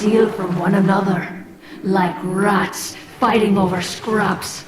steal from one another, like rats fighting over scraps.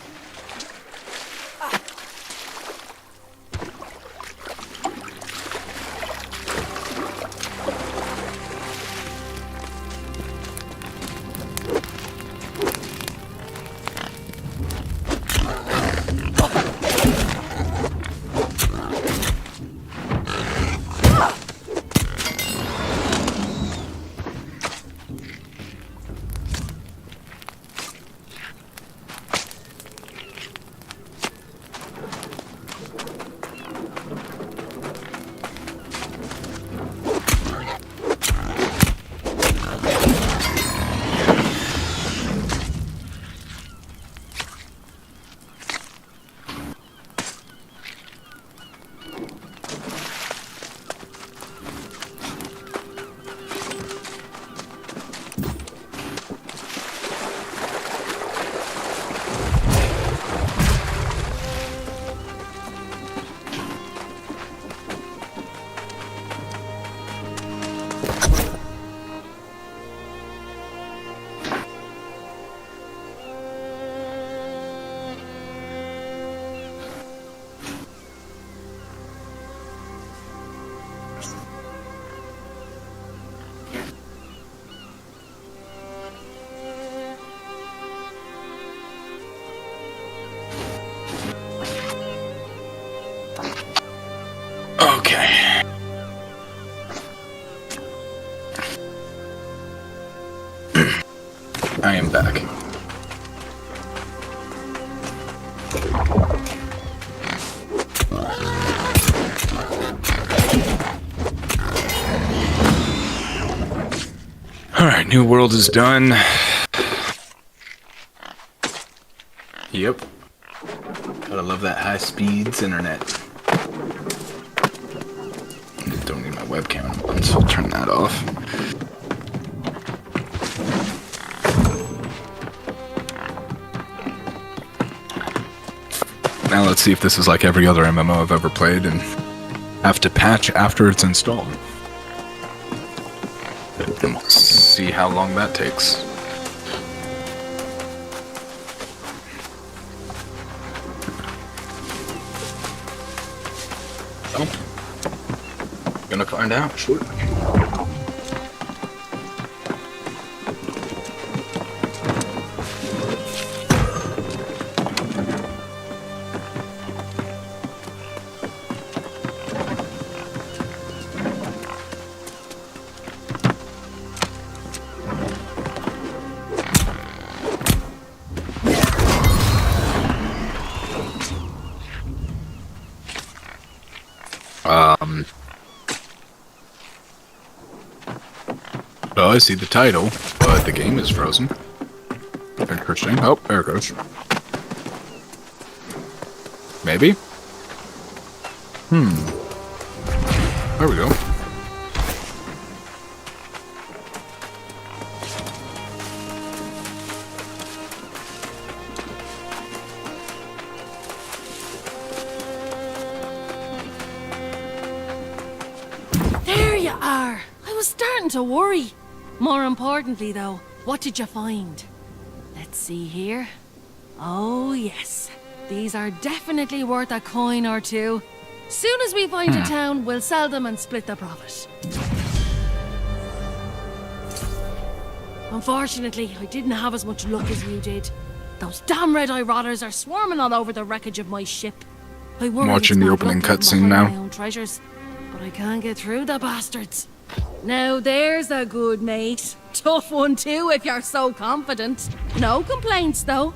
Okay. I am back. Alright, New World is done. Yep. Gotta love that high speeds internet. Don't need my webcam on, so I'll turn that off. Now let's see if this is like every other MMO I've ever played and have to patch after it's installed. And we'll see how long that takes. Oh. Gonna find out shortly. Oh, I see the title, but the game is frozen. Interesting. Oh, there it goes. Maybe? There we go. There you are! I was starting to worry. More importantly, though, what did you find? Let's see here. Oh, yes. These are definitely worth a coin or two. Soon as we find a town, we'll sell them and split the profit. Unfortunately, I didn't have as much luck as you did. Those damn red-eye rotters are swarming all over the wreckage of my ship. I worry Watching the opening cutscene now. my own treasures, but I can't get through the bastards. Now there's a good mate. Tough one too, if you're so confident. No complaints, though.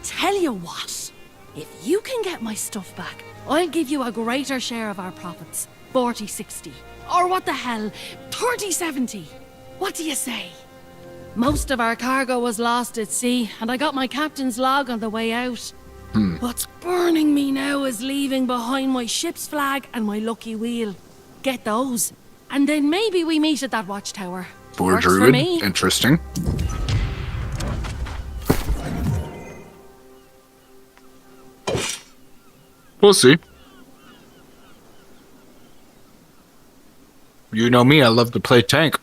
Tell you what, if you can get my stuff back, I'll give you a greater share of our profits. 40-60. Or what the hell, 30-70. What do you say? Most of our cargo was lost at sea, and I got my captain's log on the way out. What's burning me now is leaving behind my ship's flag and my lucky wheel. Get those, and then maybe we meet at that watchtower. For Works for Druid. me. Interesting. We'll see. You know me, I love to play tank.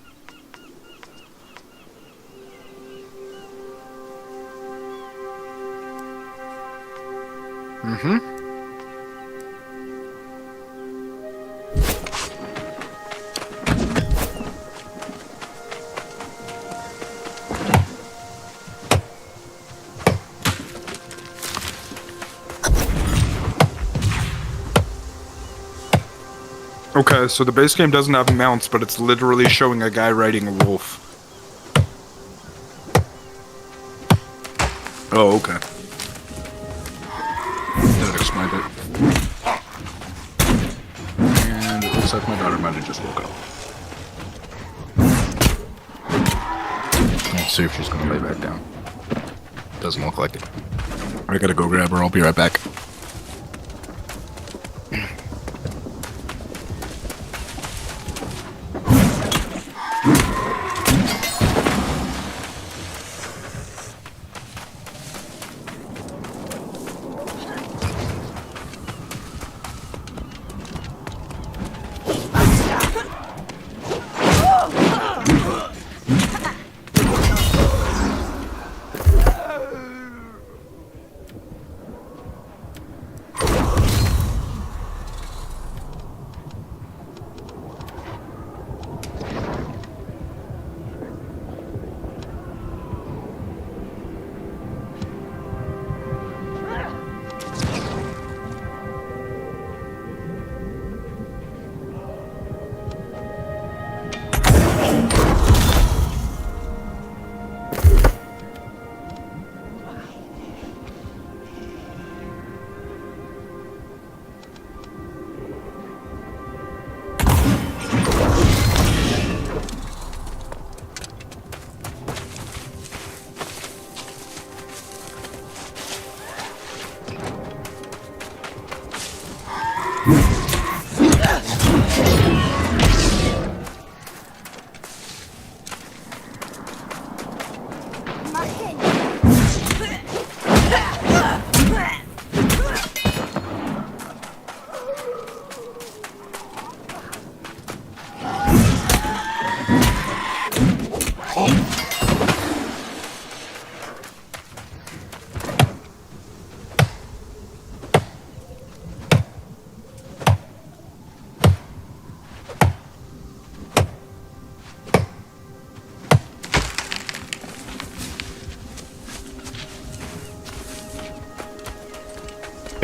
Mm-hmm. Okay, so the base game doesn't have mounts, but it's literally showing a guy riding a wolf. Oh, okay. That explained it. And it looks like my daughter might have just woke up. Let's see if she's gonna lay back down. Doesn't look like it. I gotta go grab her, I'll be right back.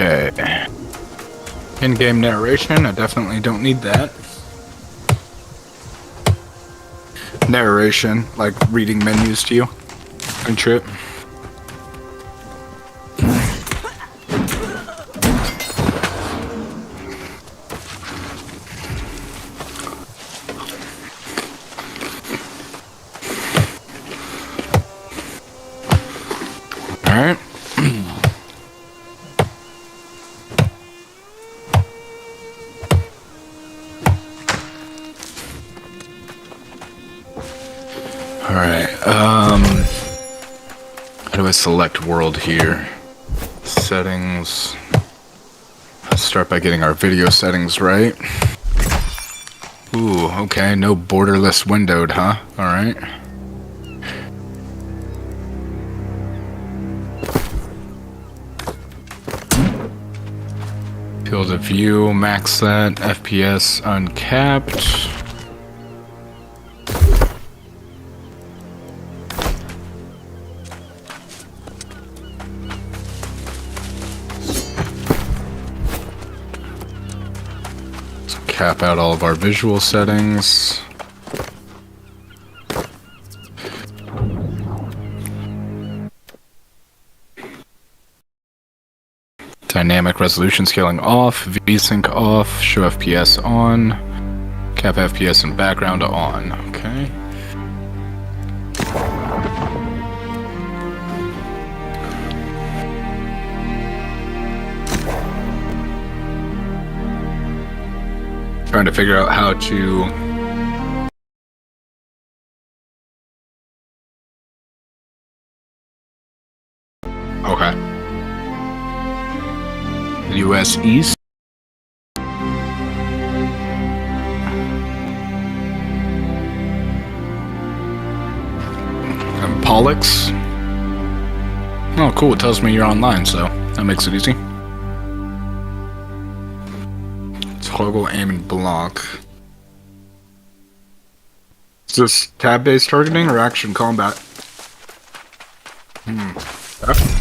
Okay. In-game narration, I definitely don't need that. Narration, like reading menus to you. And trip. Alright. Alright, how do I select world here? Settings. Let's start by getting our video settings right. Ooh, okay, no borderless windowed, huh? Alright. Field of view, max that, FPS uncapped. Cap out all of our visual settings. Dynamic resolution scaling off, VSync off, show FPS on, cap FPS and background on, okay. Trying to figure out how to okay. US East. And Pollux. Oh, cool. It tells me you're online, so that makes it easy. toggle aim and block. Is this tab-based targeting or action combat? F.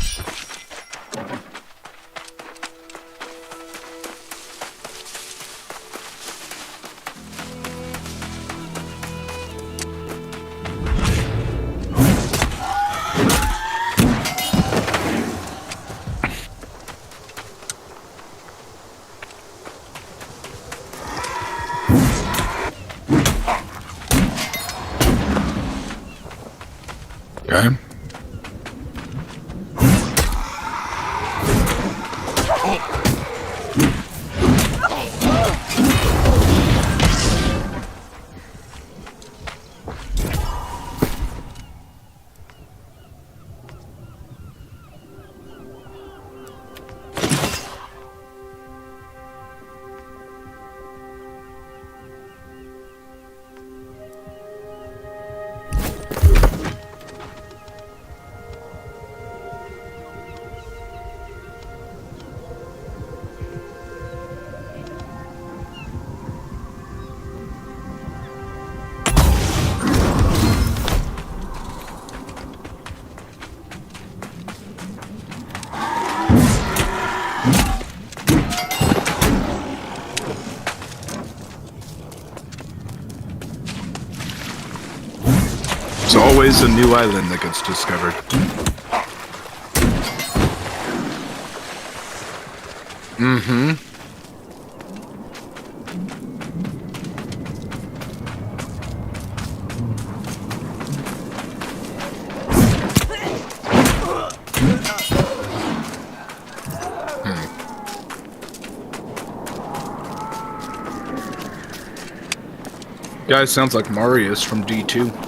Okay. It's always a new island that gets discovered. Mm-hmm. Guy sounds like Marius from D2.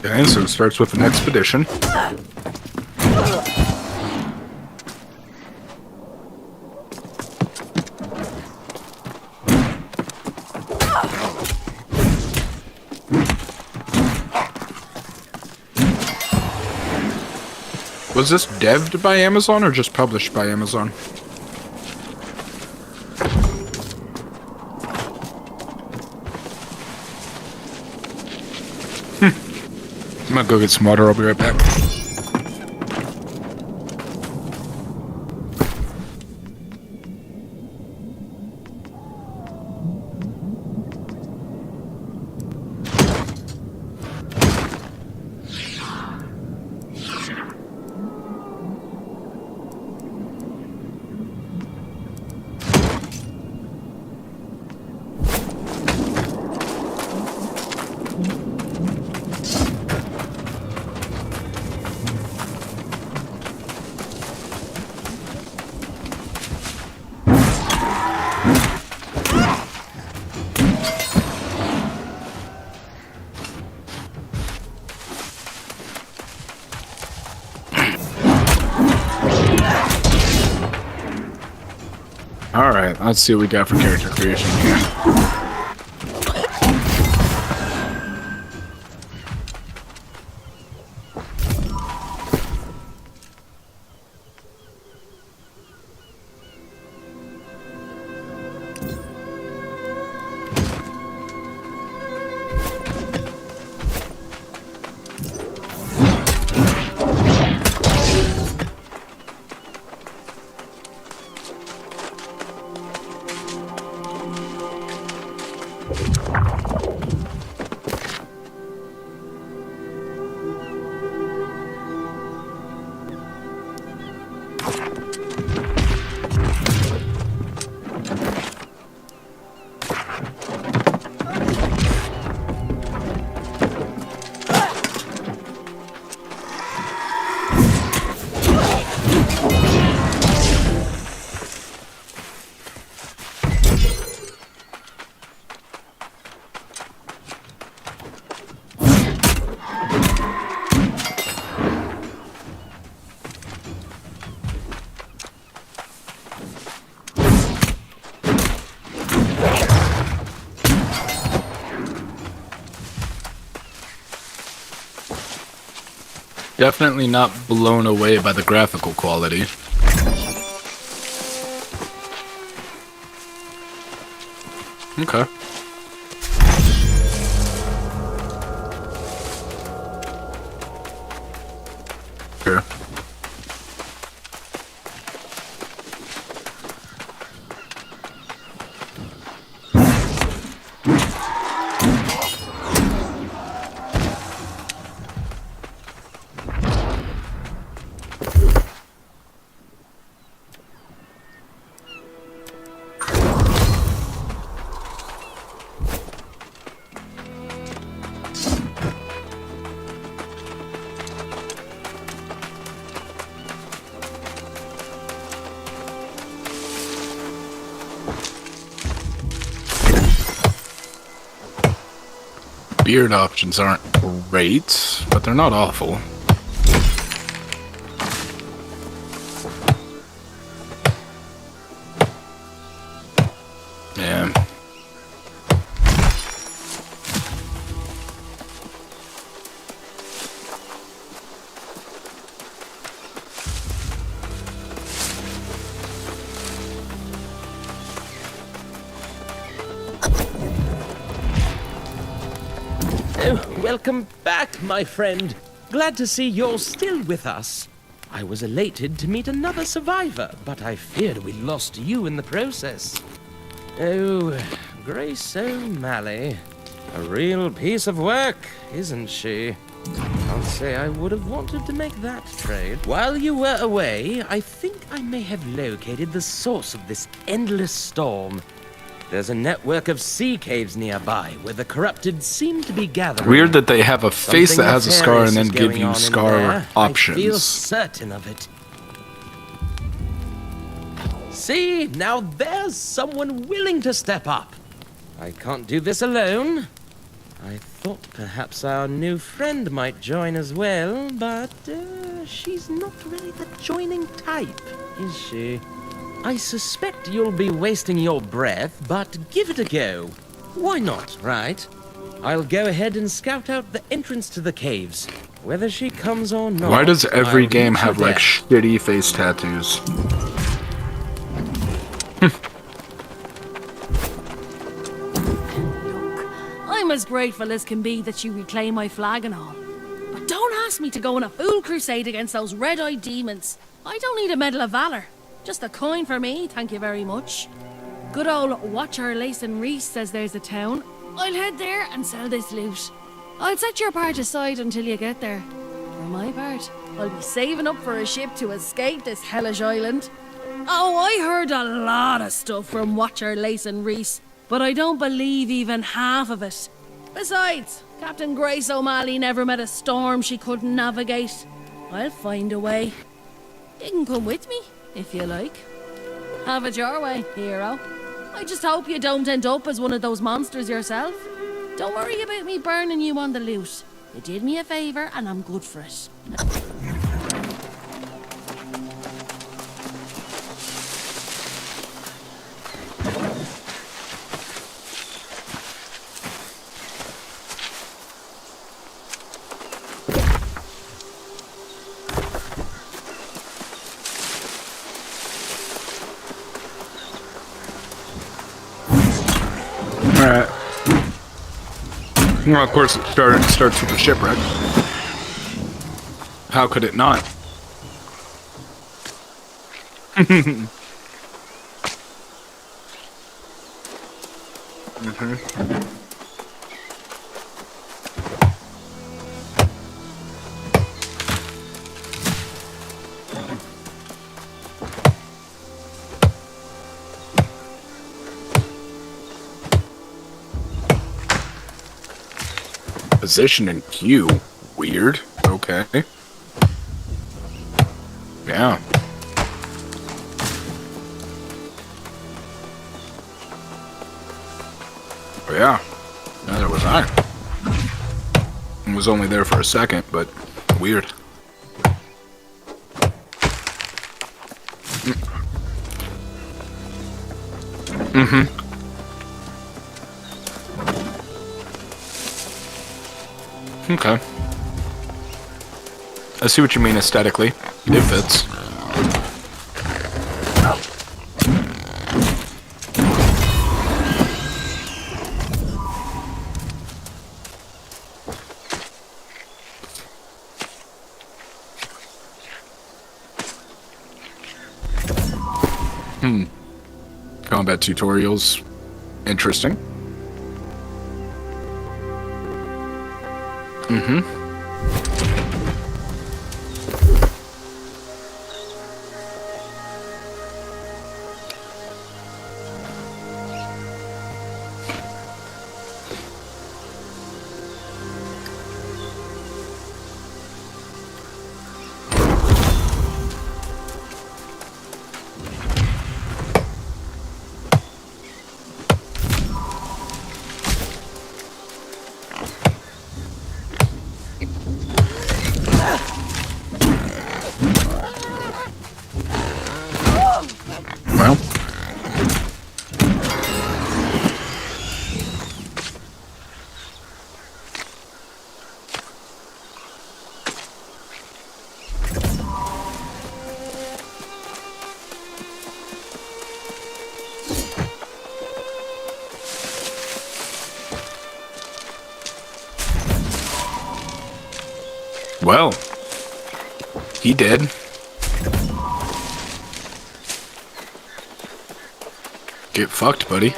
Okay, so it starts with an expedition. Was this devved by Amazon or just published by Amazon? I'm gonna go get some water, I'll be right back. Alright, let's see what we got for character creation here. Definitely not blown away by the graphical quality. Okay. Sure. Beard options aren't great, but they're not awful. Yeah. Oh, welcome back, my friend. Glad to see you're still with us. I was elated to meet another survivor, but I feared we lost you in the process. Oh, Grace O'Malley. A real piece of work, isn't she? I'll say I would have wanted to make that trade. While you were away, I think I may have located the source of this endless storm. There's a network of sea caves nearby where the corrupted seem to be gathering. Weird that they have a face Something that has a scar and then nefarious is give going you on in scar there. I feel options. certain of it. See, now there's someone willing to step up. I can't do this alone. I thought perhaps our new friend might join as well, but she's not really the joining type, is she? I suspect you'll be wasting your breath, but give it a go. Why not, right? I'll go ahead and scout out the entrance to the caves. Whether she comes or not... Why does every I'll game meet her have like there. shitty face tattoos? I'm as grateful as can be that you reclaim my flag and all. But don't ask me to go on a fool crusade against those red-eyed demons. I don't need a Medal of Valor. Just a coin for me, thank you very much. Good old Watcher Lacen Reese says there's a town. I'll head there and sell this loot. I'll set your part aside until you get there. For my part, I'll be saving up for a ship to escape this hellish island. Oh, I heard a lot of stuff from Watcher Lacen Reese, but I don't believe even half of it. Besides, Captain Grace O'Malley never met a storm she couldn't navigate. I'll find a way. You can come with me, if you like. Have it your way, hero. I just hope you don't end up as one of those monsters yourself. Don't worry about me burning you on the loot. You did me a favor, and I'm good for it. Alright. Well, of course, it starts with a shipwreck. How could it not? Position in queue. Weird. Okay. Yeah. Oh, yeah. Neither was I. I was only there for a second, but weird. Mm-hmm. Okay. I see what you mean aesthetically. It fits. Combat tutorials. Interesting. Well. Well, he did. Get fucked, buddy.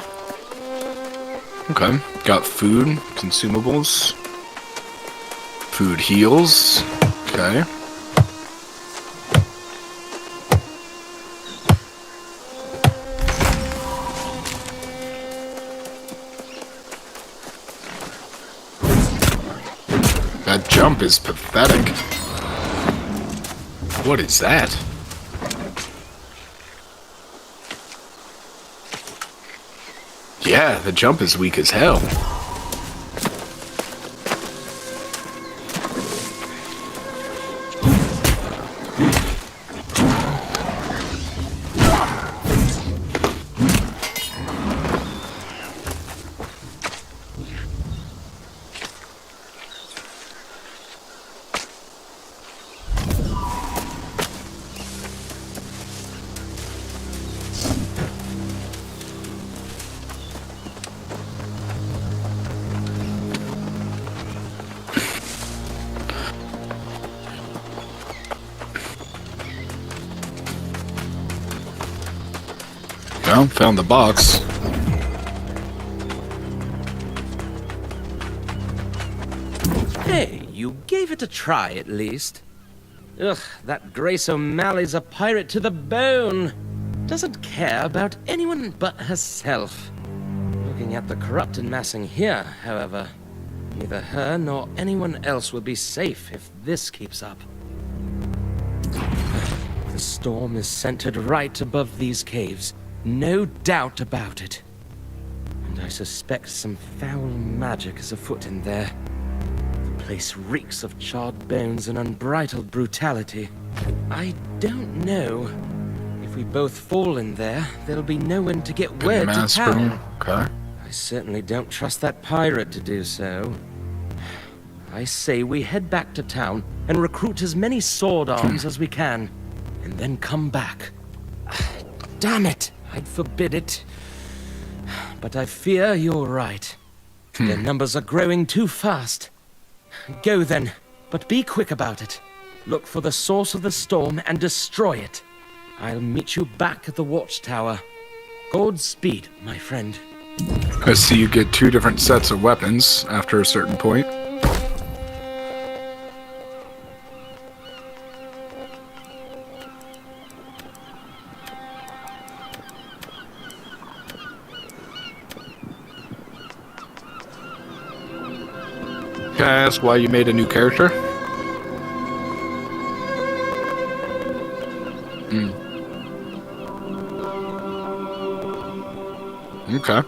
Okay, got food, consumables. Food heals. Okay. That jump is pathetic. What is that? Yeah, the jump is weak as hell. Well, found the box. Hey, you gave it a try at least. Ugh, that Grace O'Malley's a pirate to the bone. Doesn't care about anyone but herself. Looking at the corrupted massing here, however, neither her nor anyone else will be safe if this keeps up. The storm is centered right above these caves. No doubt about it. And I suspect some foul magic is afoot in there. The place reeks of charred bones and unbridled brutality. I don't know. If we both fall in there, there'll be no one to get word to town. Okay. I certainly don't trust that pirate to do so. I say we head back to town and recruit as many sword arms as we can, and then come back. Damn it! I'd forbid it. But I fear you're right. Their numbers are growing too fast. Go then, but be quick about it. Look for the source of the storm and destroy it. I'll meet you back at the watchtower. Godspeed, my friend. I see you get 2 different sets of weapons after a certain point. Can I ask why you made a new character? Okay.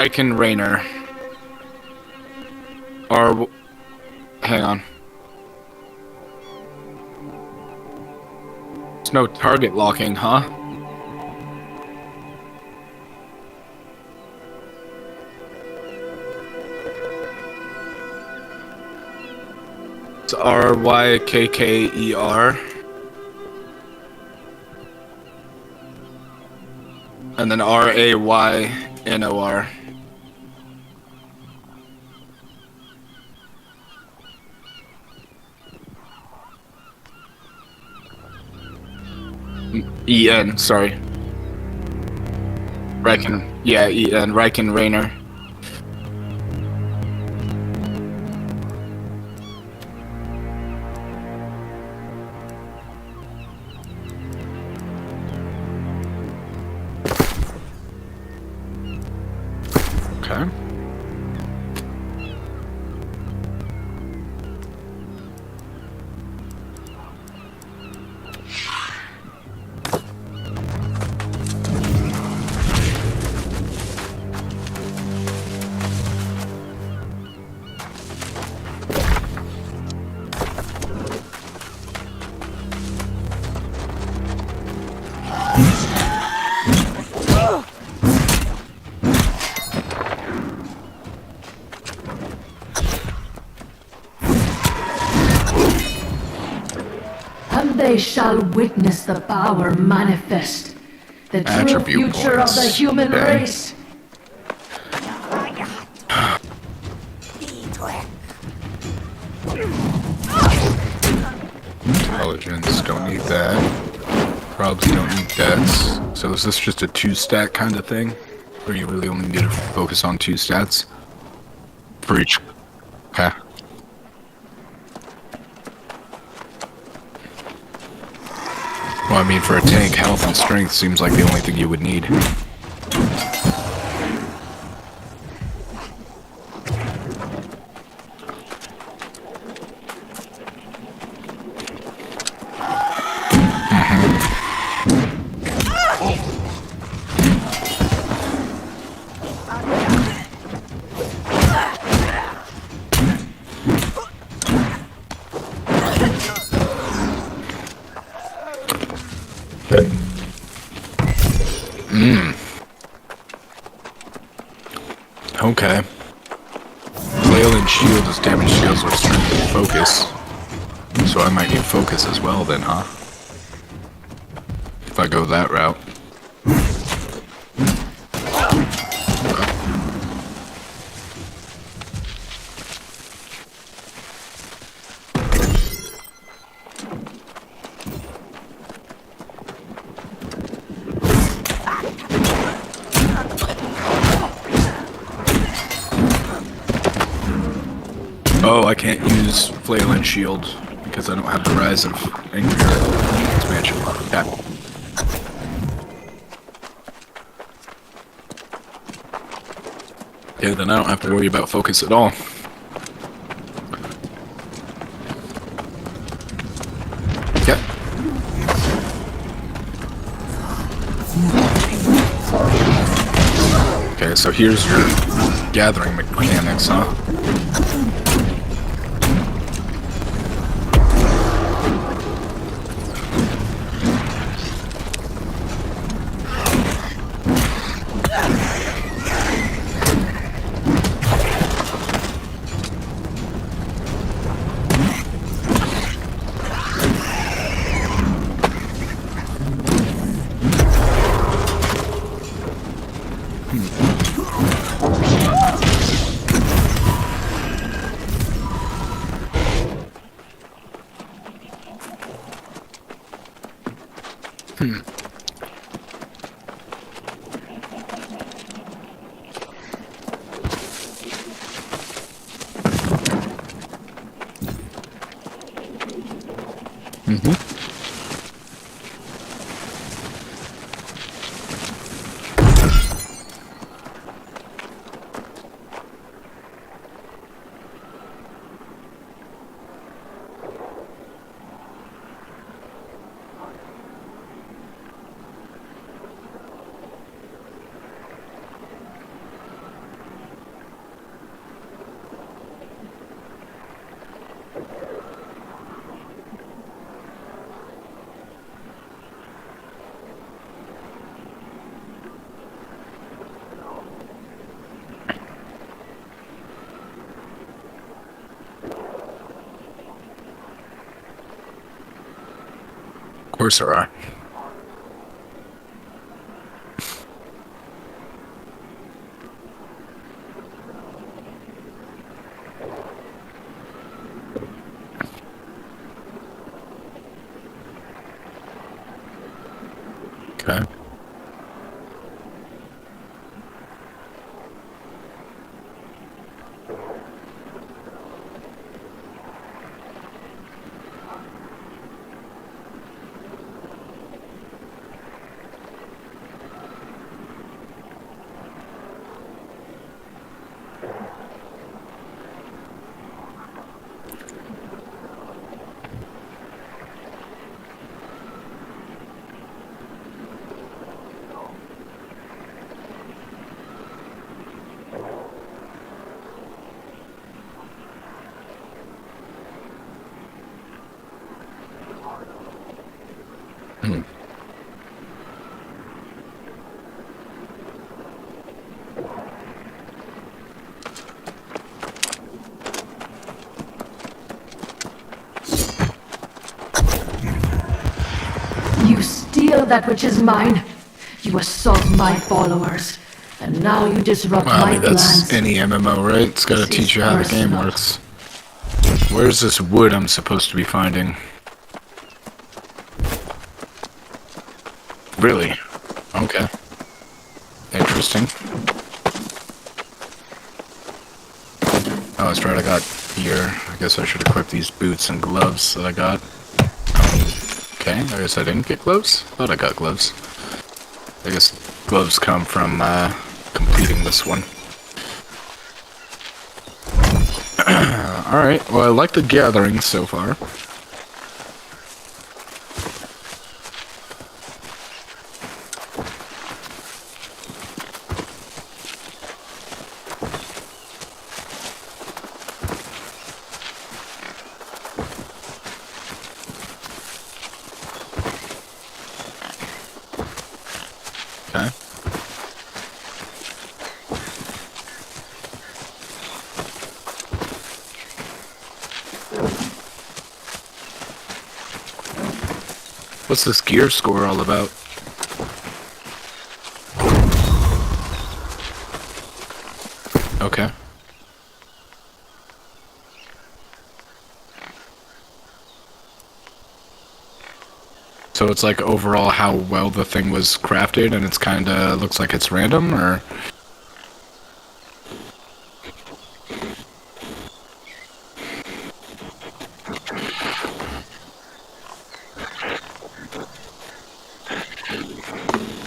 Riken Rainer. Or... Hang on. There's no target locking, huh? It's RYKKER. And then RAYNOR. EN, sorry. Riken, yeah, EN, Riken Rainer. Okay. And they shall witness the power manifest, the true Attribute future points. of the human Okay. race. Intelligence, don't need that. Probs, don't need that. So is this just a 2-stat kind of thing? Or you really only need to focus on 2 stats? For each... Okay. Well, I mean, for a tank, health and strength seems like the only thing you would need. Okay. Flail and shield is damage deals with strength and focus. So I might need focus as well then, huh? If I go that route. Oh, I can't use Flail and Shield because I don't have the Rise of Anger expansion. Yeah. Yeah, then I don't have to worry about focus at all. Yep. Okay, so here's your gathering mechanics, huh? course there are. Okay. You steal that which is mine. You assault my followers. And now you disrupt Well, I my mean, that's plans. any MMO, right? It's gotta This teach is you how the game personal. works. Where's this wood I'm supposed to be finding? Really? Okay. Interesting. Oh, that's right, I got gear. I guess I should equip these boots and gloves that I got. Okay, I guess I didn't get gloves? Thought I got gloves. I guess gloves come from completing this one. Alright, well I like the gathering so far. Okay. What's this gear score all about? Okay. So it's like overall how well the thing was crafted, and it's kinda looks like it's random, or?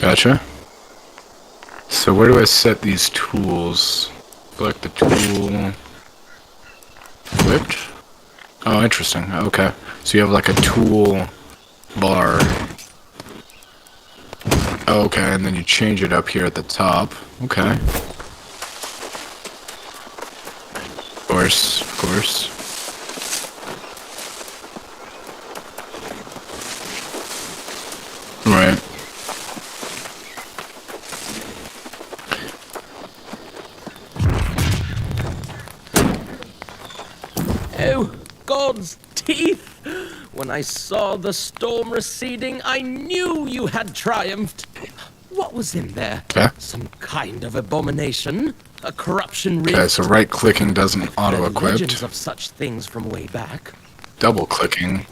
Gotcha. So where do I set these tools? Select the tool. Equipped? Oh, interesting. Okay. So you have like a tool bar. Okay, and then you change it up here at the top. Okay. Of course, of course. Right. Oh, God's teeth! When I saw the storm receding, I knew you had triumphed. What was in there? Okay. Some kind of abomination? A corruption rift? Okay, so right-clicking doesn't There are auto-equip. legends of such things from way back. Double-clicking.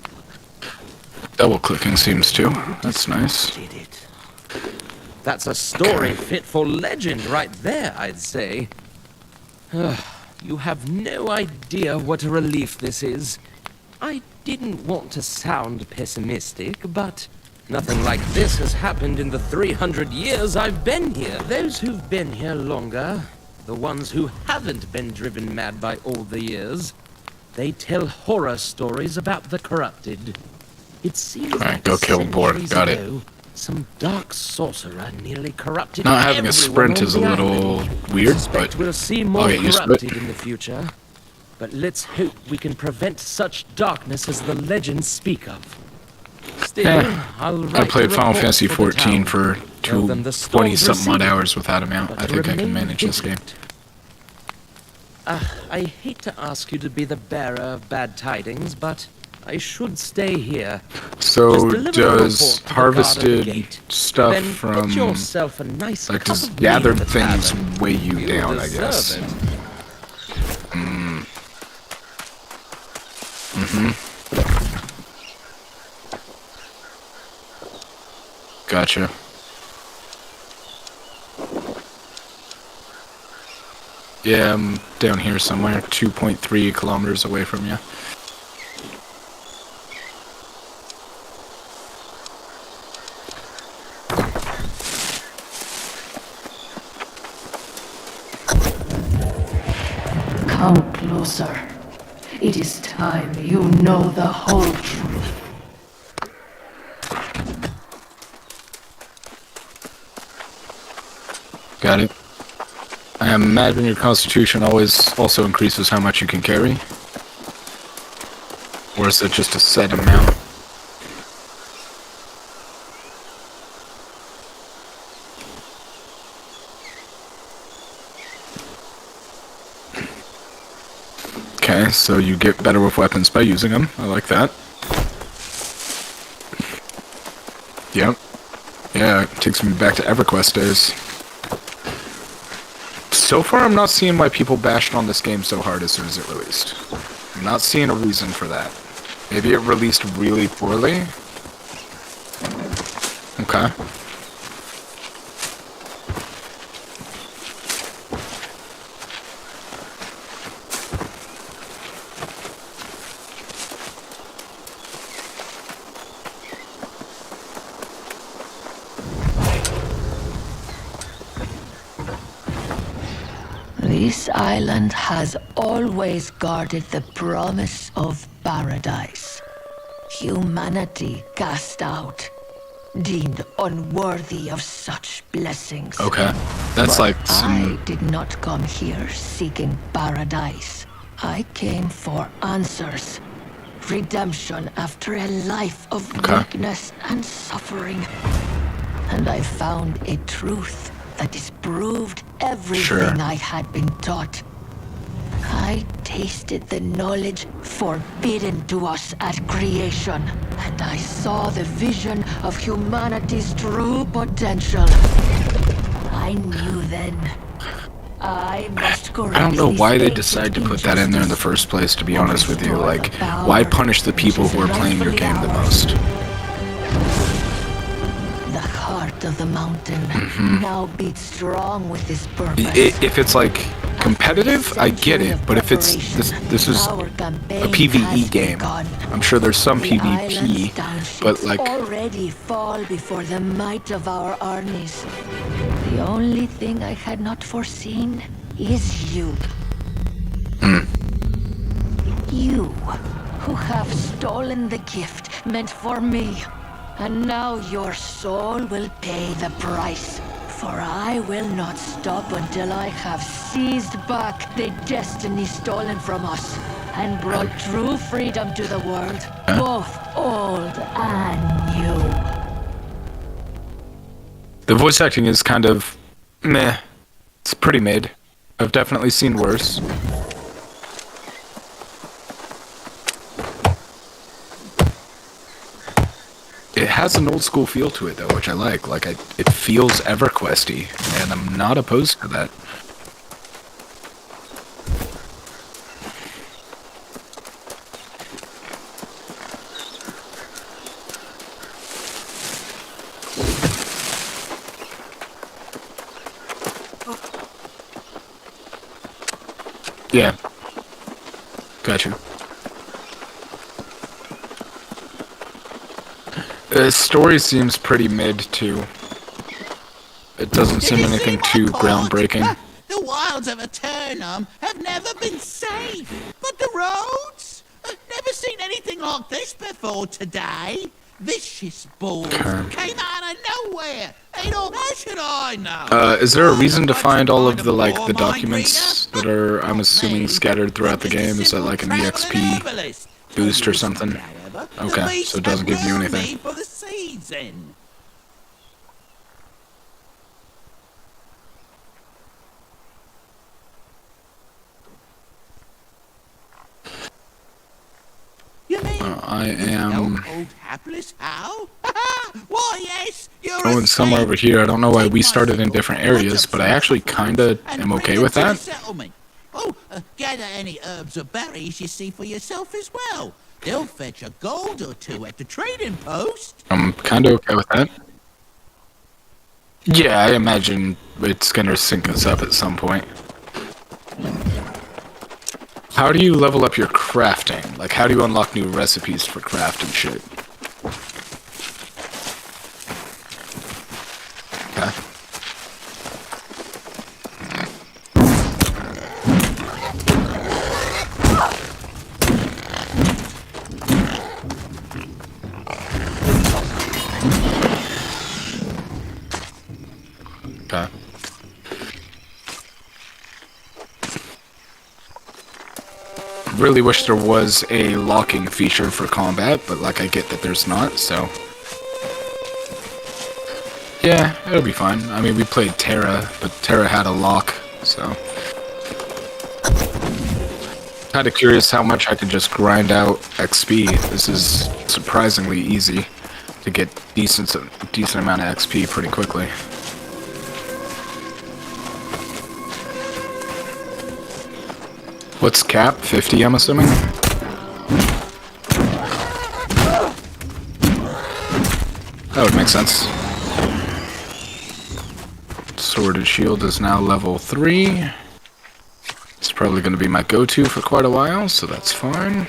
Double-clicking seems to. That's nice. Did it? That's a story fit for legend right there, I'd say. You have no idea what a relief this is. I didn't want to sound pessimistic, but nothing like this has happened in the 300 years I've been here. Those who've been here longer, the ones who haven't been driven mad by all the years, they tell horror stories about the corrupted. It seems Alright, like go kill Boar. centuries Got it. ago, some dark sorcerer nearly corrupted Not having a everyone sprint on is a the little island. weird, Suspect but we'll see I'll more get used to it. corrupted in the future. But let's hope we can prevent such darkness as the legends speak of. Still, I'll I write played a Final report Fantasy for the 14 town. for Tell them the storm's 20-something odd receding, hours without him out. but I think I can remain manage this game. vigilant. I hate to ask you to be the bearer of bad tidings, but I should stay here. So Just deliver a does report to the guard at the harvested gate. stuff Then from get yourself a nice like cup does of gathered tea at the things tavern. weigh you You down, I deserve guess. it. Gotcha. Yeah, I'm down here somewhere, 2.3 kilometers away from you. Come closer. It is time you know the whole truth. Got it. I imagine your constitution always also increases how much you can carry? Or is it just a set amount? Okay, so you get better with weapons by using them. I like that. Yep. Yeah, it takes me back to EverQuest days. So far, I'm not seeing why people bashed on this game so hard as soon as it released. I'm not seeing a reason for that. Maybe it released really poorly? Okay. This island has always guarded the promise of paradise. Humanity cast out, deemed unworthy of such blessings. Okay. That's like I some... did not come here seeking paradise. I came for answers. Redemption after a life of weakness and suffering. And I found a truth that disproved everything I had been taught. I tasted the knowledge forbidden to us at creation, and I saw the vision of humanity's true potential. I knew then. I must correct I don't know this why they ancient decide to put that in there in the injustice first place, to be and honest with you. restore Like, the power why punish the which people is who are playing your rightfully game the ours. most? The heart of the mountain now beats strong with this purpose. If it's like competitive, I get it, but if it's this is a PvE game, I'm sure there's some PvP, but like already fall before the might of our armies. The only thing I had not foreseen is you. You, who have stolen the gift meant for me. And now your soul will pay the price. For I will not stop until I have seized back the destiny stolen from us and brought true freedom to the world, both old and new. the voice acting is kind of meh. It's pretty mid. I've definitely seen worse. It has an old school feel to it though, which I like. Like it feels EverQuest-y, and I'm not opposed to that. Yeah. Gotcha. The story seems pretty mid, too. It doesn't seem anything too groundbreaking. The wilds of Eternum have never been safe. But the roads? I've never seen anything like this before today. Vicious balls came out of nowhere. How should I know? Is there a reason to find all of the, like, the documents that are, I'm assuming, scattered throughout the game? Is that like an EXP boost or something? Okay, so it doesn't give you anything. For the season. You mean I No am old hapless how? Why, yes, you're going a somewhere saint. over here. I don't know why Take we my started in sickle, different watch areas, up but I some actually fruit, kinda and am bring okay them with to the that. settlement. Oh, gather any herbs or berries you see for yourself as well. They'll fetch a gold or two at the trading post. I'm kinda okay with that. Yeah, I imagine it's gonna sync us up at some point. How do you level up your crafting? Like, how do you unlock new recipes for crafting shit? Okay. Okay. Really wish there was a locking feature for combat, but like I get that there's not, so yeah, it'll be fine. I mean, we played Terra, but Terra had a lock, so kind of curious how much I could just grind out XP. This is surprisingly easy to get decent amount of XP pretty quickly. What's cap? 50, I'm assuming? That would make sense. Sword and shield is now level 3. It's probably going to be my go-to for quite a while, so that's fine.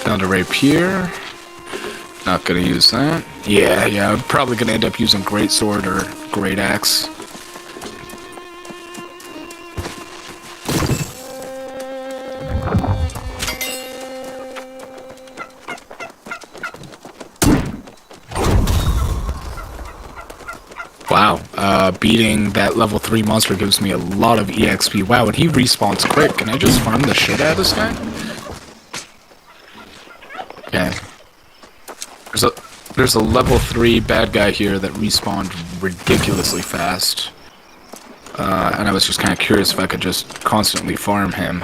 Found a rapier. Not going to use that. Yeah, I'm probably going to end up using greatsword or great axe. Wow, beating that level 3 monster gives me a lot of EXP. Wow, and he respawns quick. Can I just farm the shit out of this guy? Okay. There's a level 3 bad guy here that respawned ridiculously fast. And I was just kind of curious if I could just constantly farm him.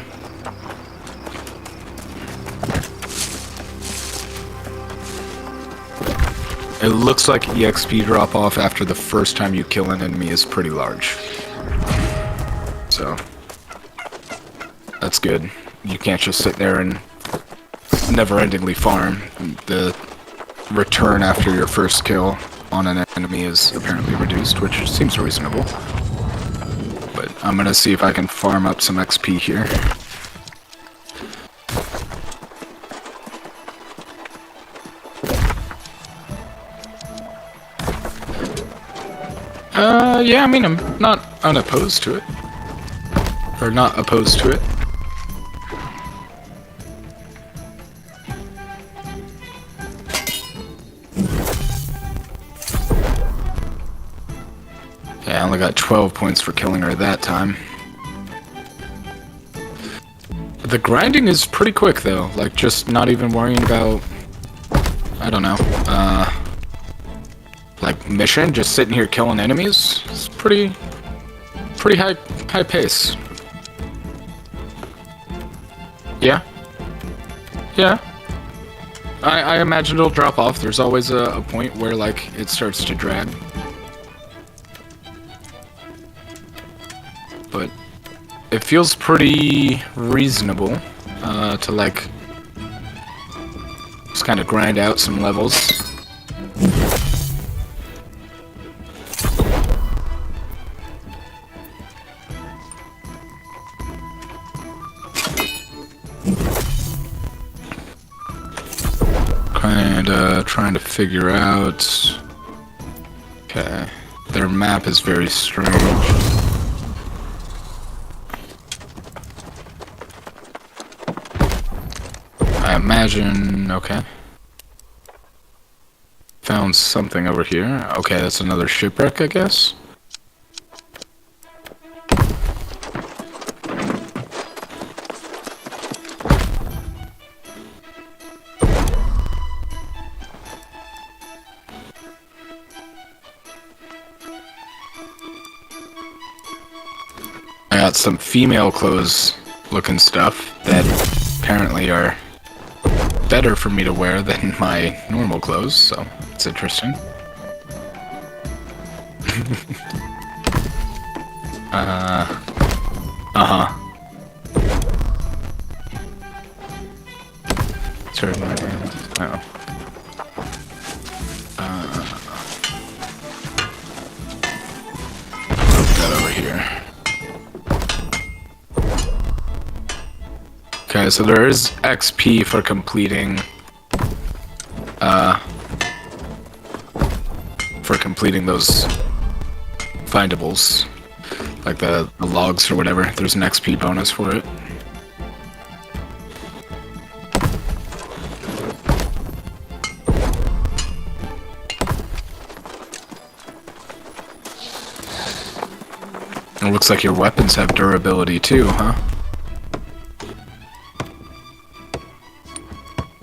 It looks like EXP drop off after the first time you kill an enemy is pretty large. So, that's good. You can't just sit there and never-endingly farm. The return after your first kill on an enemy is apparently reduced, which seems reasonable. But I'm gonna see if I can farm up some XP here. Yeah, I mean, I'm not unopposed to it. Or not opposed to it. Yeah, I only got 12 points for killing her that time. The grinding is pretty quick, though. Like, just not even worrying about... I don't know, like, mission, just sitting here killing enemies. It's pretty high pace. Yeah. I imagine it'll drop off. There's always a point where, like, it starts to drag. But it feels pretty reasonable to, like, just kind of grind out some levels. Trying to figure out... Okay. Their map is very strange. I imagine... Okay. Found something over here. Okay, that's another shipwreck, I guess. I got some female clothes looking stuff that apparently are better for me to wear than my normal clothes, so it's interesting. Turn my hand. Oh. Put that over here. Okay, so there is XP for completing those findables, like the logs or whatever. There's an XP bonus for it. It looks like your weapons have durability too, huh?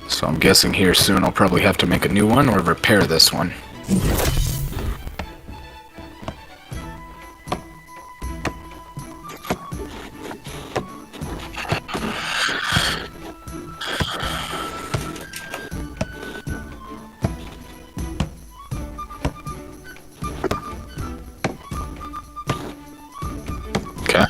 So I'm guessing here soon I'll probably have to make a new one or repair this one. Okay.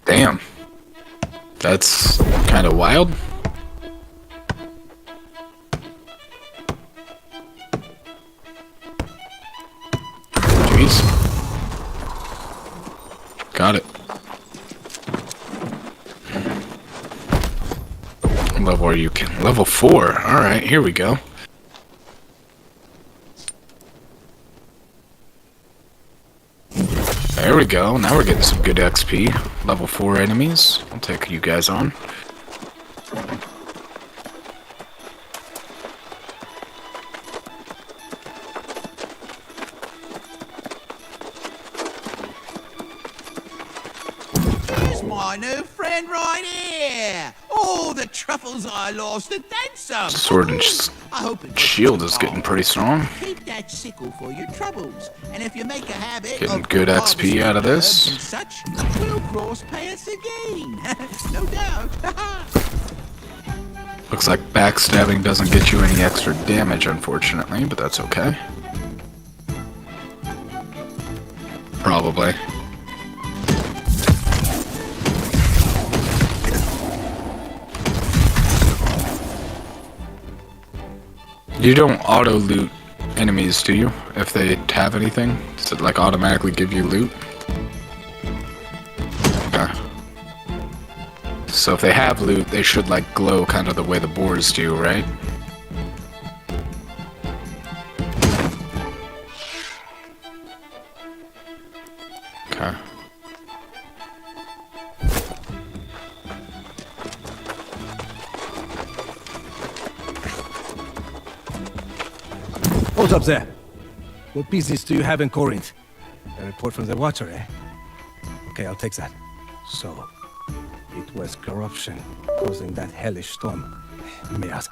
Damn. That's kind of wild. Jeez. Got it. What level are you? Level 4. Alright, here we go. There we go. Now we're getting some good XP. Level 4 enemies. I'll take you guys on. Here's my new friend right here. All the truffles I lost and then some. Sword and I hope it shield is getting pretty strong. Keep that sickle for your troubles, and if you make a habit Getting of good XP out of this. herbs and such, will cross pay us again. No doubt. Looks like backstabbing doesn't get you any extra damage, unfortunately, but that's okay. Probably. You don't auto-loot enemies, do you? If they have anything? Does it, like, automatically give you loot? Okay. So if they have loot, they should, like, glow kind of the way the boars do, right? Okay. Hold up there. What business do you have in Corinth? A report from the Watcher, eh? Okay, I'll take that. So, it was corruption causing that hellish storm. Let me ask.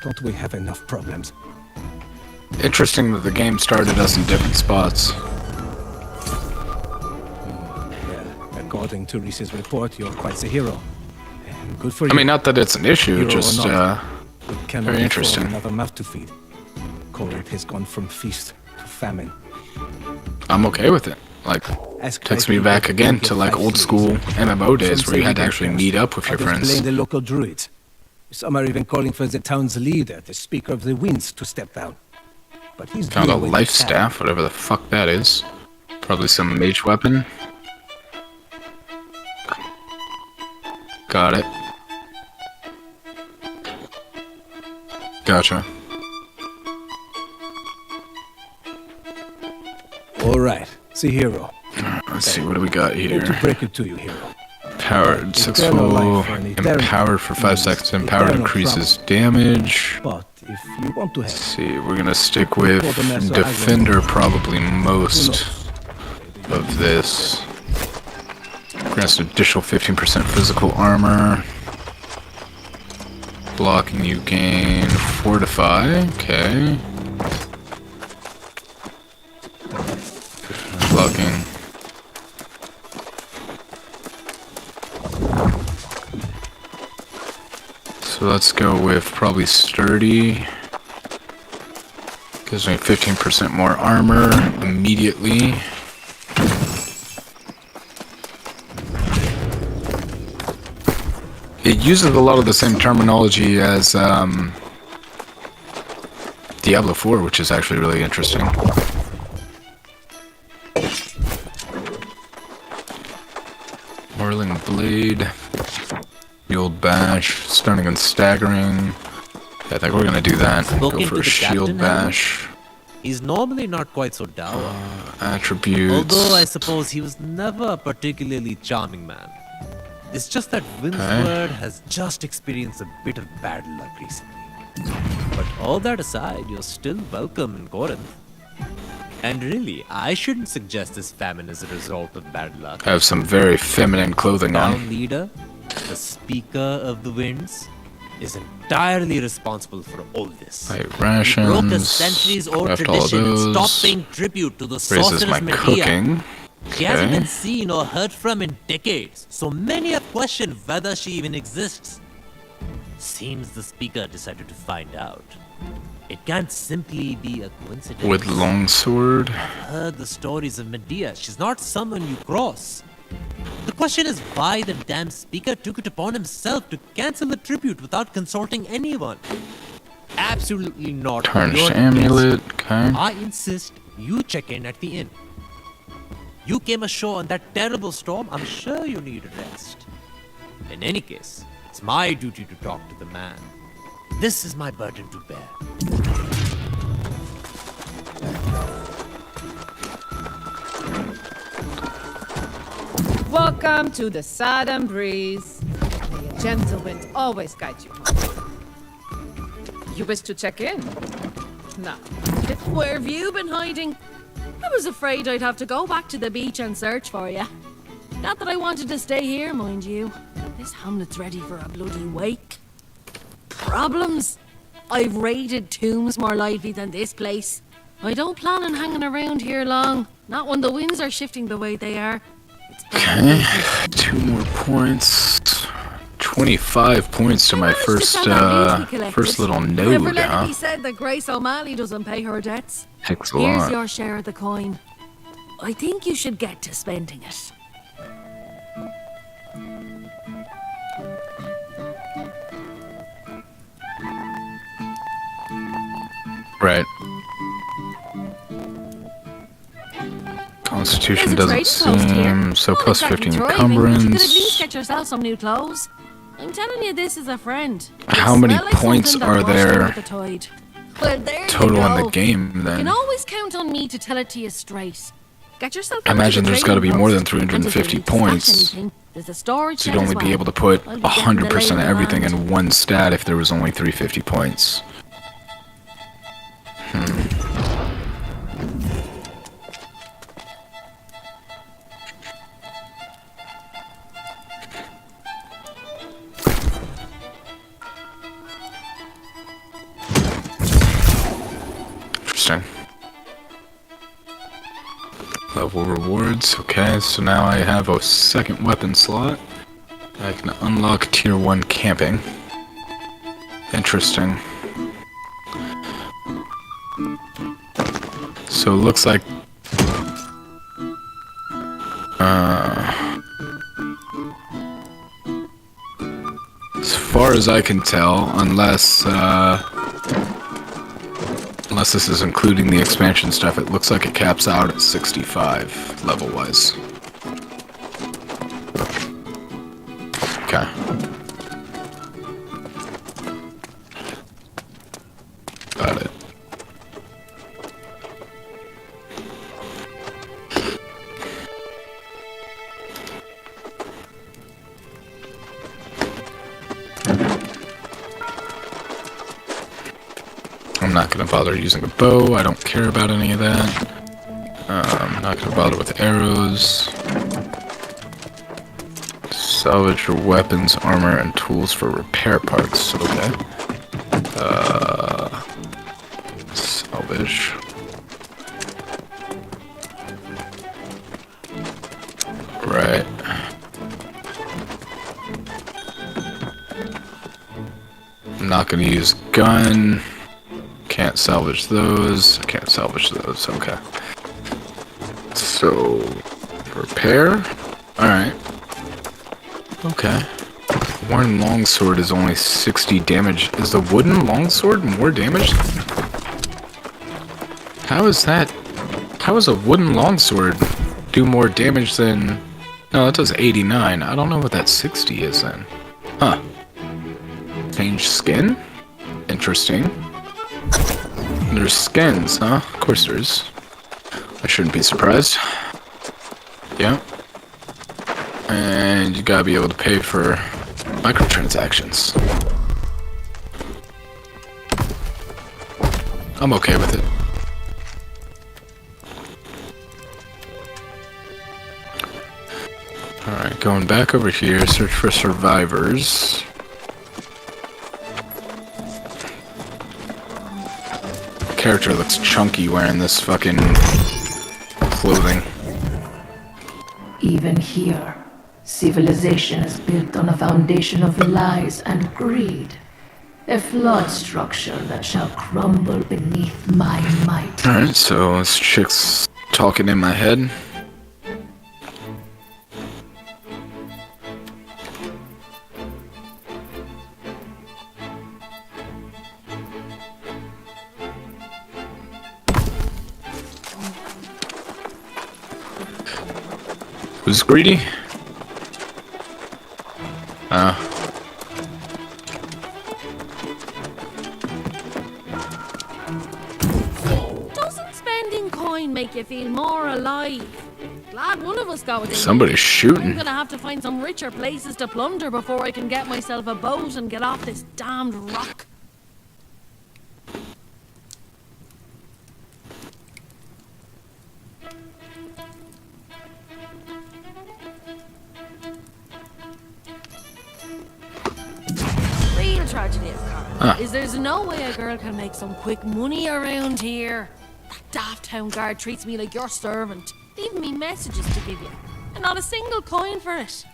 Don't we have enough problems? Interesting that the game started us in different spots. Well, according to Reese's report, you're quite the hero. Good for you. I mean, not that it's an issue, Hero or just, not, we cannot very afford interesting. Another mouth to feed. Corinth has gone from feast to famine. I'm okay with it. Like, Ask takes me Clayton back if he again can to get like 5 old cities. school MMO days Some where you say had to they actually can. meet up with your Others friends. blame the local druids. Some are even calling for the town's leader, the Speaker of the Winds, to step down. But he's Found a dealing with life the town. staff, whatever the fuck that is. Probably some mage weapon. Got it. Gotcha. All right, the hero. Let's see, what do we got Here to here? break it to you, hero. Powered, 6 Eternal full, life and eternal empowered for 5 peace, seconds, empowered eternal increases damage. But if you want to Let's have, see, we're gonna stick with Defender probably most of this. Grants an additional 15% physical armor. Blocking you gain Fortify. Okay. Blocking. So let's go with probably Sturdy. Gives me 15% more armor immediately. It uses a lot of the same terminology as Diablo 4, which is actually really interesting. Whirling Blade. Shield Bash. Stunning and Staggering. I think we're gonna do that. Go for a Shield Bash. He's normally not quite so dour. Attributes. Although I suppose he was never a particularly charming man. It's just that Windsword has just experienced a bit of bad luck recently. But all that aside, you're still welcome in Corinth. And really, I shouldn't suggest this famine is a result of bad luck. I have some very feminine clothing on. Town leader, the Speaker of the Winds, is entirely responsible for all this. Right, rations. He broke a centuries-old left all tradition and those. stopped paying tribute to the Raises my sorceress Medea. cooking. She hasn't Okay. been seen or heard from in decades, so many have questioned whether she even exists. Seems the Speaker decided to find out. It can't simply be a coincidence. With longsword. Heard the stories of Medea. She's not someone you cross. The question is why the damn Speaker took it upon himself to cancel the tribute without consulting anyone. Absolutely not. Tarnished your amulet. business. Okay. I insist you check in at the inn. You came ashore on that terrible storm. I'm sure you need a rest. In any case, it's my duty to talk to the man. This is my burden to bear. Welcome to the Southern Breeze. May a gentle wind always guide you. You wish to check in? No. Where have you been hiding? I was afraid I'd have to go back to the beach and search for you. Not that I wanted to stay here, mind you. This hamlet's ready for a bloody wake. Problems? I've raided tombs more lively than this place. I don't plan on hanging around here long. Not when the winds are shifting the way they are. It's bad Okay. business. 2 more points. 25 points to my Managed to first sell that meat we collected. first little Never node, let it huh? be said that Grace O'Malley doesn't pay her debts. Takes a Here's lot. your share of the coin. I think you should get to spending it. Right. Constitution There's a doesn't trading post here. seem so. Not Plus exactly 15 thriving, but you could at least encumbrance. get yourself some new clothes. I'm telling you this as a friend. You How many smell like points something are that washed there out with the tide. Well, there Total you in go. the game You then? can always count on me to tell it to you straight. Get yourself. I imagine there's got to be more than 350 points. There's a storage So you'd only be able to put 100% of everything in one stat if there was only 350 points. Interesting. Level rewards. Okay, so now I have a second weapon slot. I can unlock tier 1 camping. Interesting. So it looks like as far as I can tell, unless this is including the expansion stuff, it looks like it caps out at 65 level-wise. Okay. Got it. I'm not gonna bother using a bow. I don't care about any of that. I'm not gonna bother with arrows. Salvage your weapons, armor, and tools for repair parts. Okay. Salvage. Right. I'm not gonna use gun. Can't salvage those. Can't salvage those. Okay. So, repair? Alright. Okay. Worn longsword is only 60 damage. Is the wooden longsword more damage? How is that? How is a wooden longsword do more damage than... No, that does 89. I don't know what that 60 is then. Huh. Change skin? Interesting. There's skins, huh? Of course there is. I shouldn't be surprised. Yeah. And you gotta be able to pay for microtransactions. I'm okay with it. Alright, going back over here, search for survivors. Character looks chunky wearing this fucking clothing. Even here, civilization is built on a foundation of lies and greed. A flawed structure that shall crumble beneath my might. Alright, so this chick's talking in my head. Who's greedy? Doesn't spending coin make you feel more alive? Glad one of us got it. Somebody's I'm shooting. gonna have to find some richer places to plunder before I can get myself a boat and get off this damned rock. Real tragedy of Carl is there's no way a girl can make some quick money around here. That daft town guard treats me like your servant, leaving me messages to give you, and not a single coin for it.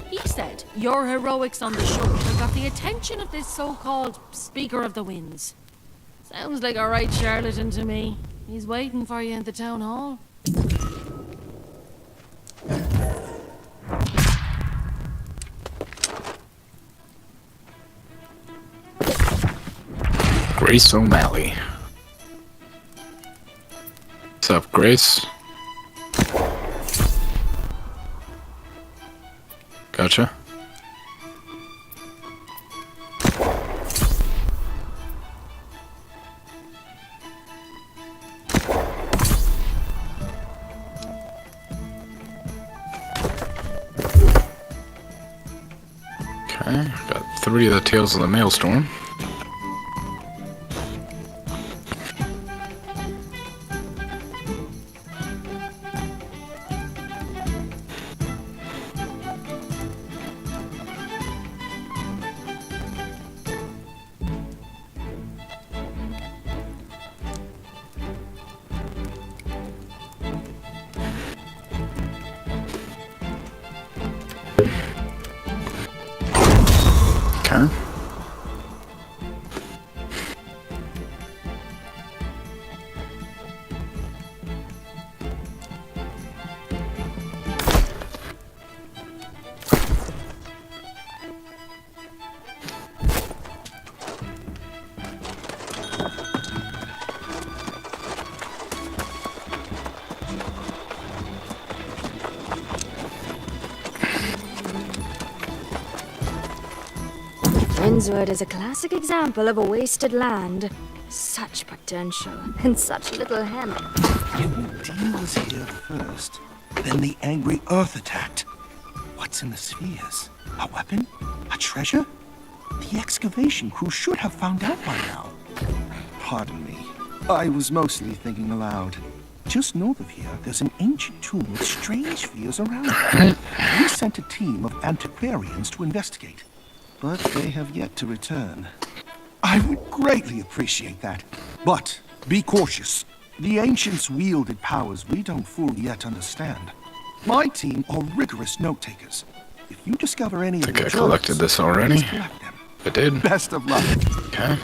He said your heroics on the shore have got the attention of this so-called Speaker of the Winds. Sounds like a right charlatan to me. He's waiting for you in the town hall. Grace O'Malley. What's up, Grace? Gotcha. Okay, got 3 of the Tales of the Maelstrom. Okay. Windsward is a classic example of a wasted land. Such potential and such little hemp. Dean was here first. Then the angry Earth attacked. What's in the spheres? A weapon? A treasure? The excavation crew should have found out by now. Pardon me. I was mostly thinking aloud. Just north of here, there's an ancient tomb with strange fears around it. We sent a team of antiquarians to investigate, but they have yet to return. I would greatly appreciate that. But be cautious. The ancients wielded powers we don't fully yet understand. My team are rigorous note-takers. If you discover any I of think the I collected this already. please collect them. I did. Best of luck. Okay.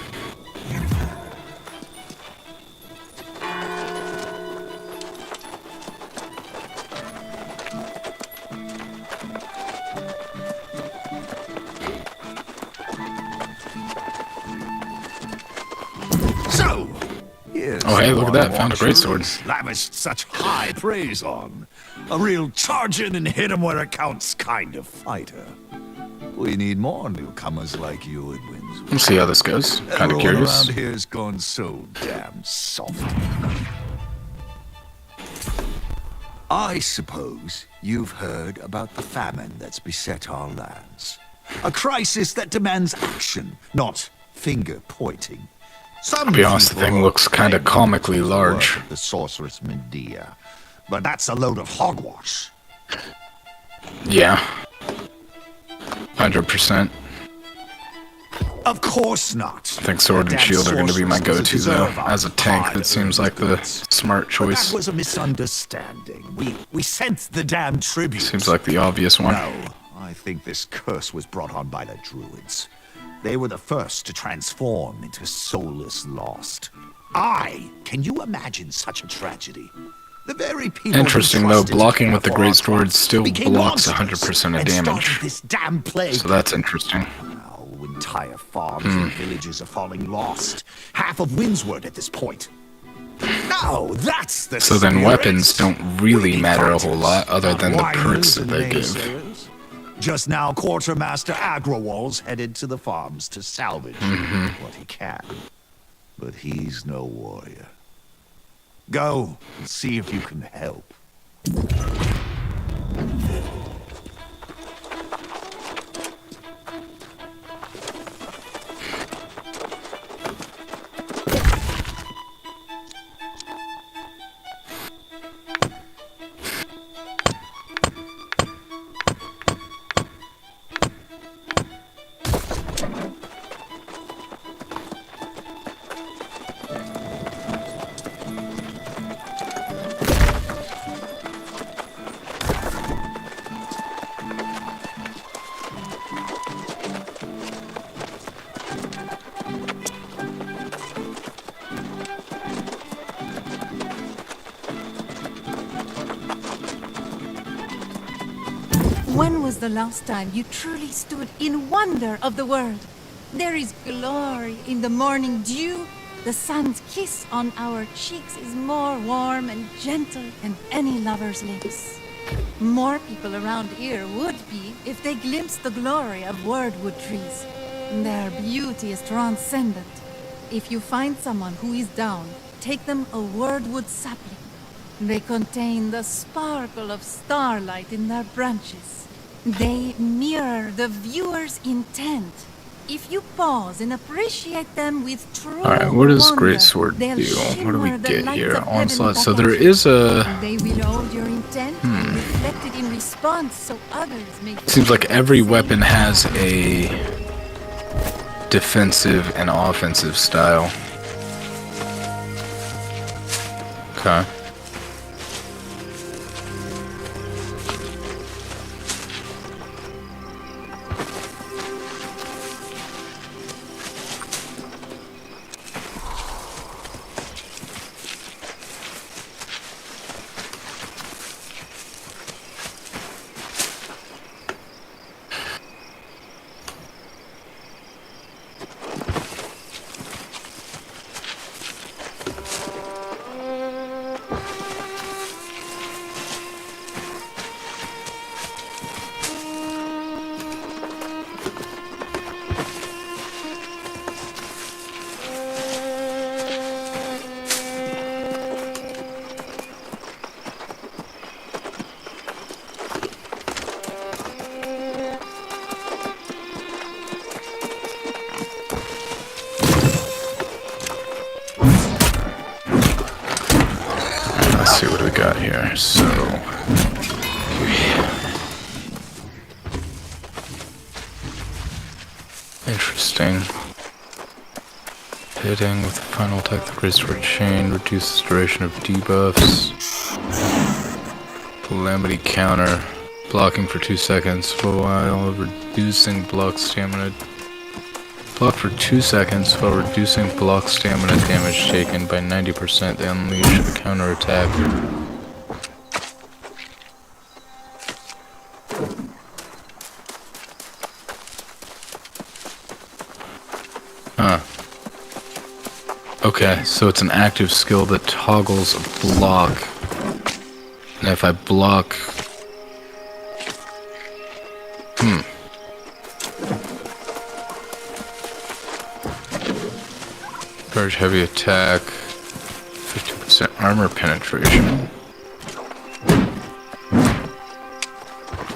So, here's Oh, hey, look at that. one Found a great Watcher sword. has lavished such high praise on. A real charge-in and hit-em-where it counts kind of fighter. We need more newcomers like you at Windsor. We'll see how this goes. Kind of Everyone curious. around here's gone so damn soft. I suppose you've heard about the famine that's beset our lands. A crisis that demands action, not finger-pointing. Some To be honest, the people thing looks kind of claim comically the large. work of the sorceress Medea, but that's a load of hogwash. Yeah. 100%. Of course not. I think sword and Damn shield are going to be my sorceress go-to, doesn't though. deserve As a our tank, hard that seems like the smart But choice. that was a misunderstanding. We sent the damn tribute. Seems like the obvious one. No, I think this curse was brought on by the druids. They were the first to transform into soulless lost. Can you imagine such a tragedy? The very people Interesting, who though, trusted blocking to with the care for our great sword crops still became blocks monsters 100% of and damage. started this damn plague. So that's interesting. Now, entire farms and villages are falling lost. Half of Windsward at this point. No, that's the So then spirit. weapons don't really We matter a fighters, whole lot other than the not perks whiners that and they give. naysayers. Just now, Quartermaster Agrawal's headed to the farms to salvage what he can. But he's no warrior. Go and see if you can help. When was the last time you truly stood in wonder of the world? There is glory in the morning dew. The sun's kiss on our cheeks is more warm and gentle than any lover's lips. More people around here would be if they glimpsed the glory of wordwood trees. Their beauty is transcendent. If you find someone who is down, take them a wordwood sapling. They contain the sparkle of starlight in their branches. They mirror the viewer's intent. If you pause and appreciate them with true Alright, what does wonder, Greatsword they'll do? What do we shimmer the get lights here? of heaven Onslaught. So above there you. is a... They will hold your intent and reflected in response so others may... Seems like every weapon has a defensive and offensive style. Okay. Let's see what we got here. So, interesting. Hitting with the final attack, the greatsword chain reduces the duration of debuffs. Calamity counter, blocking for 2 seconds while reducing block stamina. Block for 2 seconds while reducing block stamina damage taken by 90%. They unleash a counter attack. Huh. Okay, so it's an active skill that toggles a block. And if I block... Charge heavy attack. 50% armor penetration.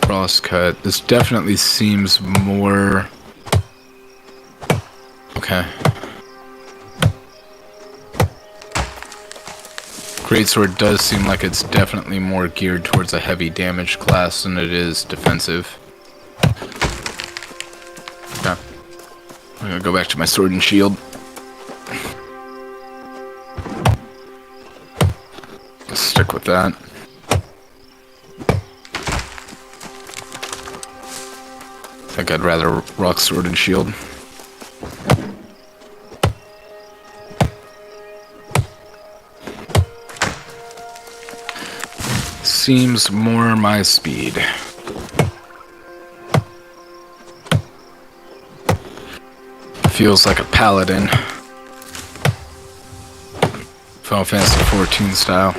Crosscut. This definitely seems more... Okay. Greatsword does seem like it's definitely more geared towards a heavy damage class than it is defensive. Okay. I'm gonna go back to my sword and shield. Let's stick with that. I think I'd rather rock sword and shield. Seems more my speed. Feels like a paladin. Final Fantasy 14 style.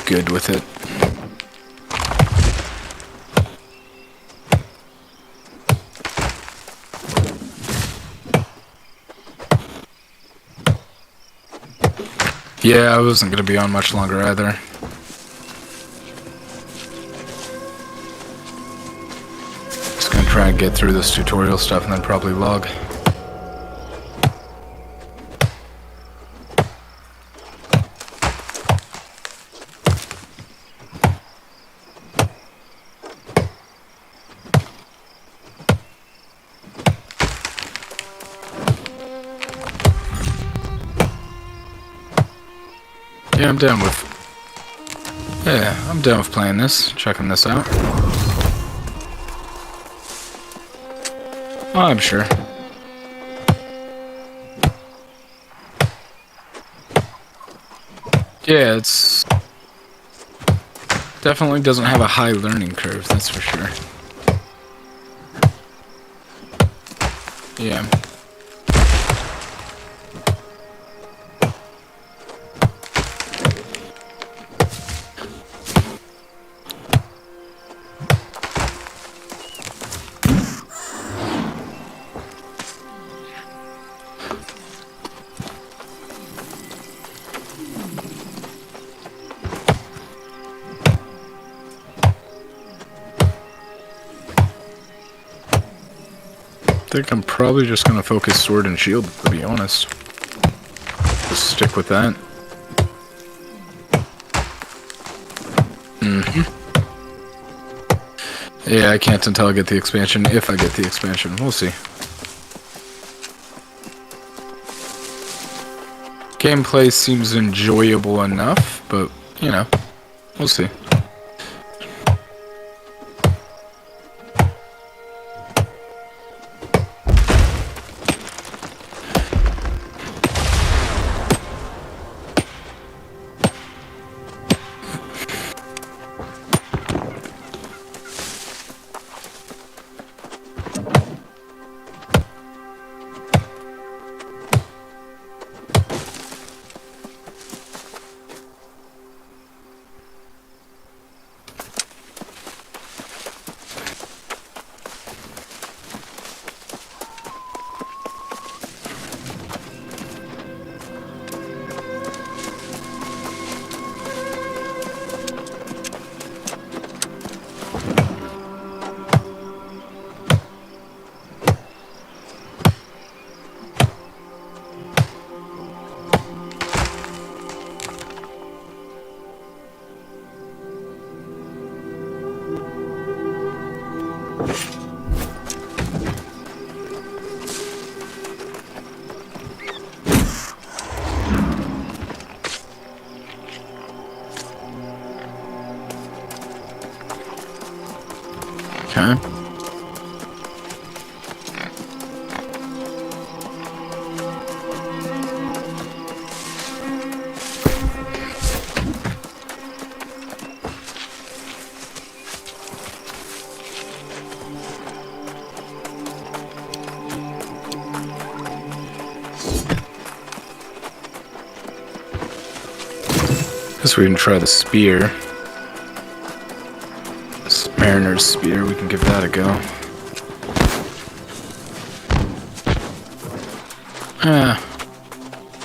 Good with it. Yeah, I wasn't gonna be on much longer either. Just gonna try and get through this tutorial stuff and then probably log. Yeah, I'm down with playing this, checking this out. Oh, I'm sure. Yeah, it's definitely doesn't have a high learning curve, that's for sure. Yeah. I think I'm probably just gonna focus sword and shield, to be honest. Just stick with that. Yeah, I can't until I get the expansion, if I get the expansion. We'll see. Gameplay seems enjoyable enough, but, you know, we'll see. Okay. Guess we can try the spear. This mariner's spear, we can give that a go.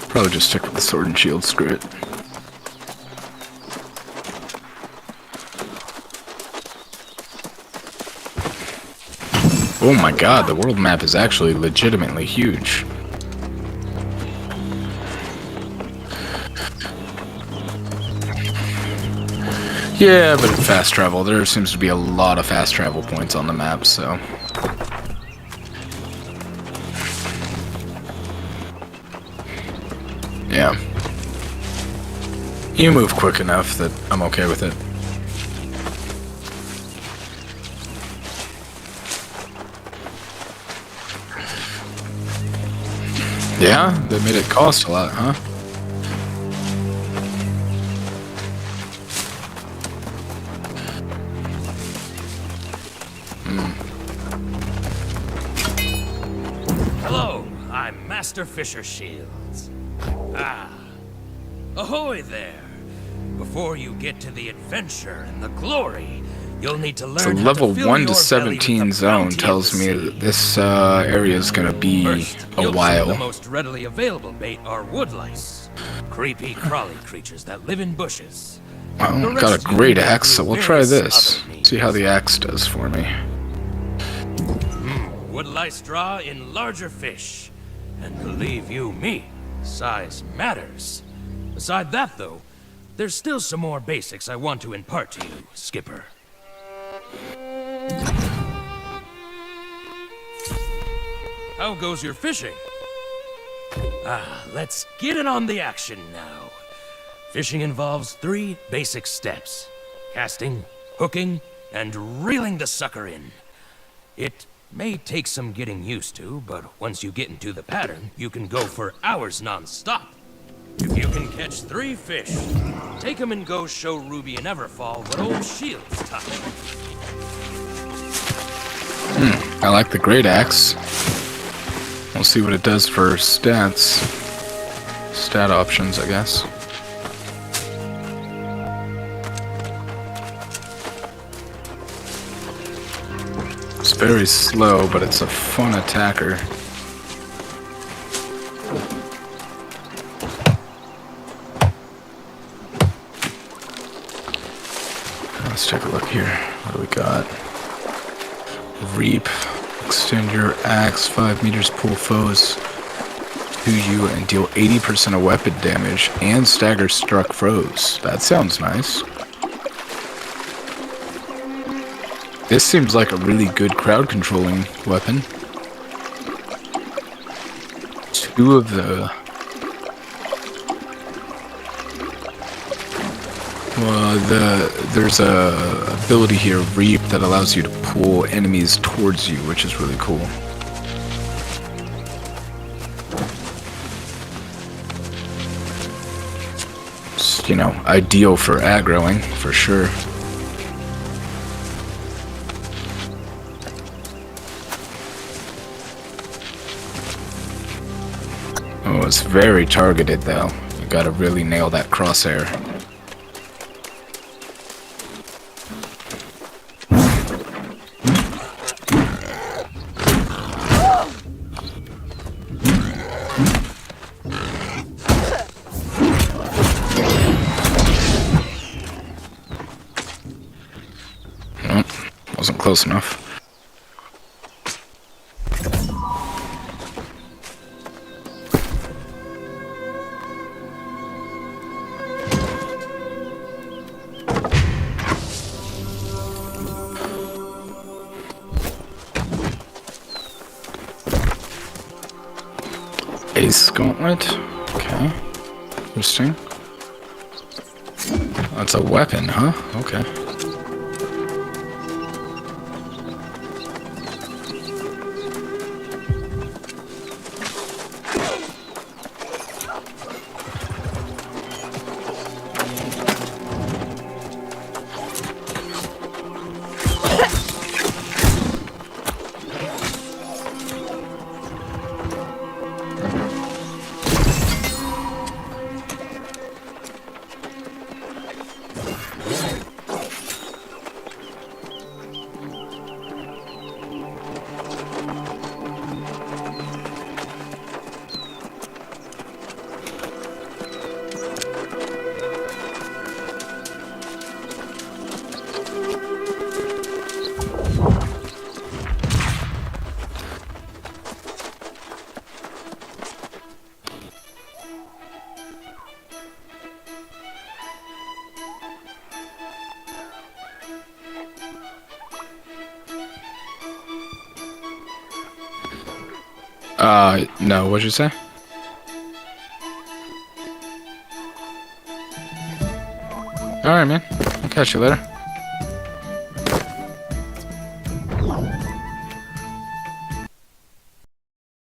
Probably just stick with the sword and shield, screw it. Oh my god, the world map is actually legitimately huge. Yeah, but fast travel. There seems to be a lot of fast travel points on the map, so... yeah. You move quick enough that I'm okay with it. Yeah? They made it cost a lot, huh? Hello, I'm Master Fisher Shields. Ah. Ahoy there! Before you get to the adventure and the glory, you'll need to learn So how level to fill 1 your to belly 17 with the zone bounty of tells the me sea. that this area is going to be First, a you'll see while. the most readily available bait are woodlice, creepy crawly creatures that live in bushes. Well, The got a rest you great can get axe, so through we'll try various this. other means. See how the axe does for me. Woodlice draw in larger fish. And believe you me, size matters. Beside that, though, there's still some more basics I want to impart to you, Skipper. How goes your fishing? Let's get in on the action now. Fishing involves 3 basic steps: casting, hooking, and reeling the sucker in. It may take some getting used to, but once you get into the pattern, you can go for hours non-stop. If you can catch 3 fish, take them and go show Ruby and Everfall what old Shields taught you. I like the great axe. We'll see what it does for stats. Stat options, I guess. It's very slow, but it's a fun attacker. Let's take a look here. What do we got? Reap. Extend your axe 5 meters, pull foes to you and deal 80% of weapon damage and stagger struck foes. That sounds nice. This seems like a really good crowd controlling weapon. 2 of the... there's a ability here, Reap, that allows you to pull enemies towards you, which is really cool. Just, you know, ideal for aggroing, for sure. Oh, it's very targeted though. You gotta really nail that crosshair. Wasn't close enough. Ace Gauntlet. Okay. Interesting. That's a weapon, huh? Okay. No, what'd you say? Alright, man. I'll catch you later.